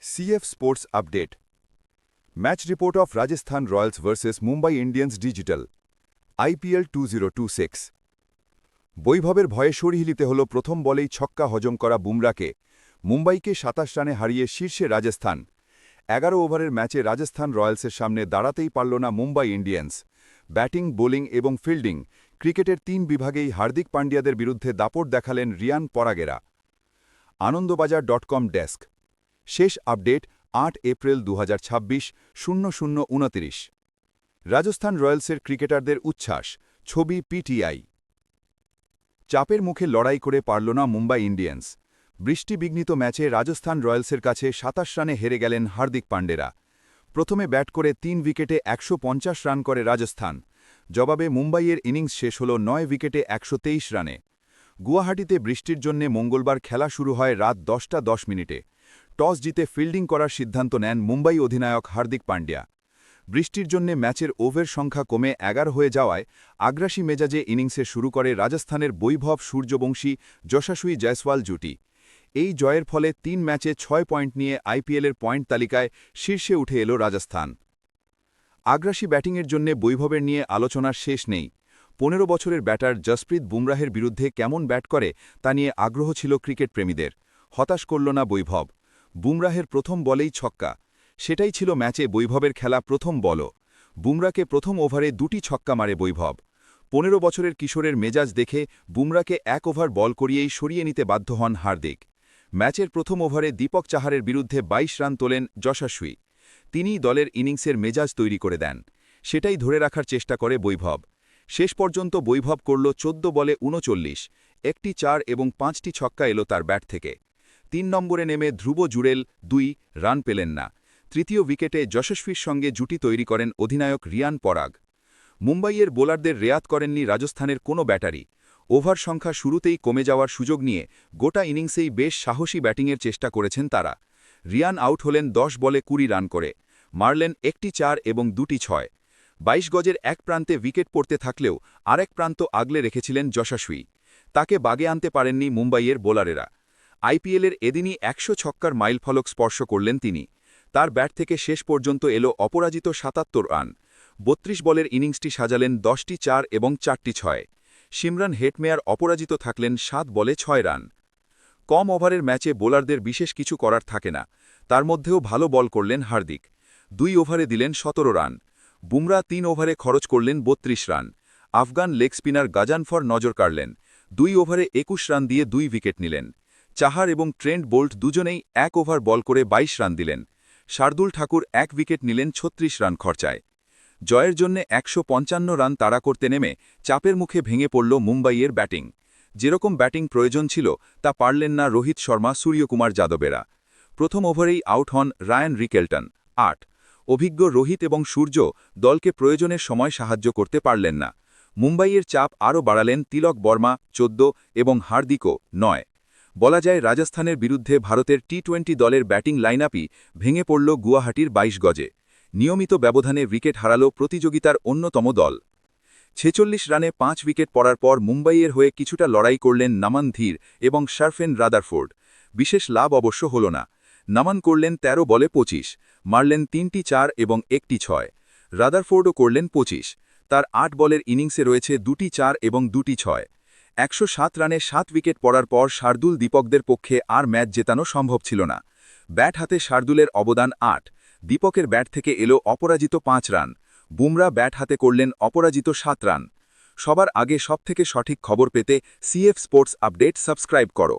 CF Sports Update. Match report of Rajasthan Royals vs Mumbai Indians Digital. IPL 2026. বৈভবের ভয়ে সরিহিলিতে হল প্রথম বলেই ছক্কা হজম করা বুমরাকে। মুম্বাইকে ২৭ রানে হারিয়ে শীর্ষে রাজস্থান। ১১ ওভারের ম্যাচে রাজস্থান রয়্যালসের সামনে দাঁড়াতেই পারল না মুম্বাই ইন্ডিয়ান্স। ব্যাটিং, বোলিং এবং ফিল্ডিং ক্রিকেটের ৩ বিভাগেই হার্দিক পান্ডিয়াদের বিরুদ্ধে দাপট দেখালেন রিয়ান পরাগেরা। আনন্দবাজার.com ডেস্ক। শেষ আপডেট ৮ এপ্রিল ২০২৬ ০০:২৯। রাজস্থান রয়্যালসের ক্রিকেটারদের উচ্ছ্বাস, ছবি পিটিআই। চাপের মুখে লড়াই করে পারল না মুম্বাই ইন্ডিয়ান্স। বৃষ্টিবিঘ্নিত ম্যাচে রাজস্থান রয়্যালসের কাছে ২৭ রানে হেরে গেলেন হার্দিক পান্ডেরা। প্রথমে ব্যাট করে ৩ উইকেটে ১৫০ রান করে রাজস্থান। জবাবে মুম্বাইয়ের ইনিংস শেষ হল ৯ উইকেটে ১২৩ রানে। গুয়াহাটিতে বৃষ্টির জন্যে মঙ্গলবার খেলা শুরু হয় রাত ১০টা ১০ মিনিটে। টস জিতে ফিল্ডিং করার সিদ্ধান্ত নেন মুম্বাই অধিনায়ক হার্দিক পান্ডিয়া। বৃষ্টির জন্যে ম্যাচের ওভার সংখ্যা কমে ১১ হয়ে যাওয়ায় আগ্রাসী মেজাজে ইনিংসে শুরু করে রাজস্থানের বৈভব সূর্যবংশী যশস্বী জয়সওয়াল জুটি। এই জয়ের ফলে ৩ ম্যাচে ৬ পয়েন্ট নিয়ে আইপিএলের পয়েন্ট তালিকায় শীর্ষে উঠে এল রাজস্থান। আগ্রাসী ব্যাটিংয়ের জন্যে বৈভবের নিয়ে আলোচনার শেষ নেই। ১৫ বছরের ব্যাটার জসপ্রীত বুমরাহের বিরুদ্ধে কেমন ব্যাট করে তা নিয়ে আগ্রহ ছিল ক্রিকেট প্রেমীদের। হতাশ করল না বৈভব। বুমরাহের প্রথম বলেই ছক্কা। সেটাই ছিল ম্যাচে বৈভবের খেলা প্রথম বলও। বুমরাকে প্রথম ওভারে ২টি ছক্কা মারে বৈভব। ১৫ বছরের কিশোরের মেজাজ দেখে বুমরাকে ১ ওভার বল করিয়েই সরিয়ে নিতে বাধ্য হন হার্দিক। ম্যাচের প্রথম ওভারে দীপক চাহারের বিরুদ্ধে ২২ রান তোলেন যশস্বী। তিনিই দলের ইনিংসের মেজাজ তৈরি করে দেন। সেটাই ধরে রাখার চেষ্টা করে বৈভব। শেষ পর্যন্ত বৈভব করল ১৪ বলে ৩৯, একটি ৪ এবং ৫টি ছক্কা এলো তার ব্যাট থেকে। ৩ নম্বরে নেমে ধ্রুব জুড়েল ২ রান পেলেন না। তৃতীয় উইকেটে যশস্বীর সঙ্গে জুটি তৈরি করেন অধিনায়ক রিয়ান পরাগ। মুম্বাইয়ের বোলারদের রেয়াত করেননি রাজস্থানের কোনো ব্যাটারি। ওভার সংখ্যা শুরুতেই কমে যাওয়ার সুযোগ নিয়ে গোটা ইনিংসেই বেশ সাহসী ব্যাটিংয়ের চেষ্টা করেছেন তারা। রিয়ান আউট হলেন ১০ বলে ২০ রান করে। মারলেন একটি ৪ এবং ২টি ৬। ২২ গজের এক প্রান্তে উইকেট পড়তে থাকলেও আরেক প্রান্ত আগলে রেখেছিলেন যশস্বী। তাকে বাগে আনতে পারেননি মুম্বাইয়ের বোলারেরা। আইপিএলের এদিনই ১০০ ছক্কার মাইলফলক স্পর্শ করলেন তিনি। তার ব্যাট থেকে শেষ পর্যন্ত এলো অপরাজিত ৭৭ রান। ৩২ বলের ইনিংসটি সাজালেন ১০টি ৪ এবং ৪টি ৬। সিমরান হেটমেয়ার অপরাজিত থাকলেন ৭ বলে ৬ রান। কম ওভারের ম্যাচে বোলারদের বিশেষ কিছু করার থাকে না। তার মধ্যেও ভালো বল করলেন হার্দিক। ২ ওভারে দিলেন ১৭ রান। বুমরা ৩ ওভারে খরচ করলেন ৩২ রান। আফগান লেগ স্পিনার গাজানফর নজর কাড়লেন। ২ ওভারে ২১ রান দিয়ে ২ উইকেট নিলেন। চাহার এবং ট্রেন্ট বোল্ট দুজনেই ১ ওভার বল করে ২২ রান দিলেন। শার্দুল ঠাকুর ১ উইকেট নিলেন ৩৬ রান খরচায়। জয়ের জন্য ১৫৫ রান তাড়া করতে নেমে চাপের মুখে ভেঙে পড়ল মুম্বাইয়ের ব্যাটিং। যেরকম ব্যাটিং প্রয়োজন ছিল তা পারলেন না রোহিত শর্মা, সূর্যকুমার যাদবেরা। প্রথম ওভারেই আউট হন রায়ান রিকেলটন ৮। অভিজ্ঞ রোহিত এবং সূর্য দলকে প্রয়োজনের সময় সাহায্য করতে পারলেন না। মুম্বাইয়ের চাপ আরও বাড়ালেন তিলক বর্মা ১৪ এবং হার্দিকও ৯। বলা যায় রাজস্থানের বিরুদ্ধে ভারতের টি-২০ দলের ব্যাটিং লাইনআপই ভেঙে পড়ল গুয়াহাটির ২২ গজে। নিয়মিত ব্যবধানে উইকেট হারাল প্রতিযোগিতার অন্যতম দল। ৪৬ রানে ৫ উইকেট পড়ার পর মুম্বাইয়ের হয়ে কিছুটা লড়াই করলেন নামান ধীর এবং শারফেন রাদারফোর্ড। বিশেষ লাভ অবশ্য হল না। নামান করলেন ১৩ বলে ২৫, মারলেন ৩টি ৪ এবং একটি ৬। রাদারফোর্ডও করলেন ২৫। তার ৮ বলের ইনিংসে রয়েছে ২টি ৪ এবং ২টি ৬। ১০৭ রানে ৭ উইকেট পড়ার পর শার্দুল দীপকদের পক্ষে আর ম্যাচ জেতানো সম্ভব ছিল না। ব্যাট হাতে শার্দুলের অবদান ৮। দীপকের ব্যাট থেকে এলো অপরাজিত ৫ রান। বুমরা ব্যাট হাতে করলেন অপরাজিত ৭ রান। সবার আগে সবথেকে সঠিক খবর পেতে সিএফ স্পোর্টস আপডেট সাবস্ক্রাইব করো।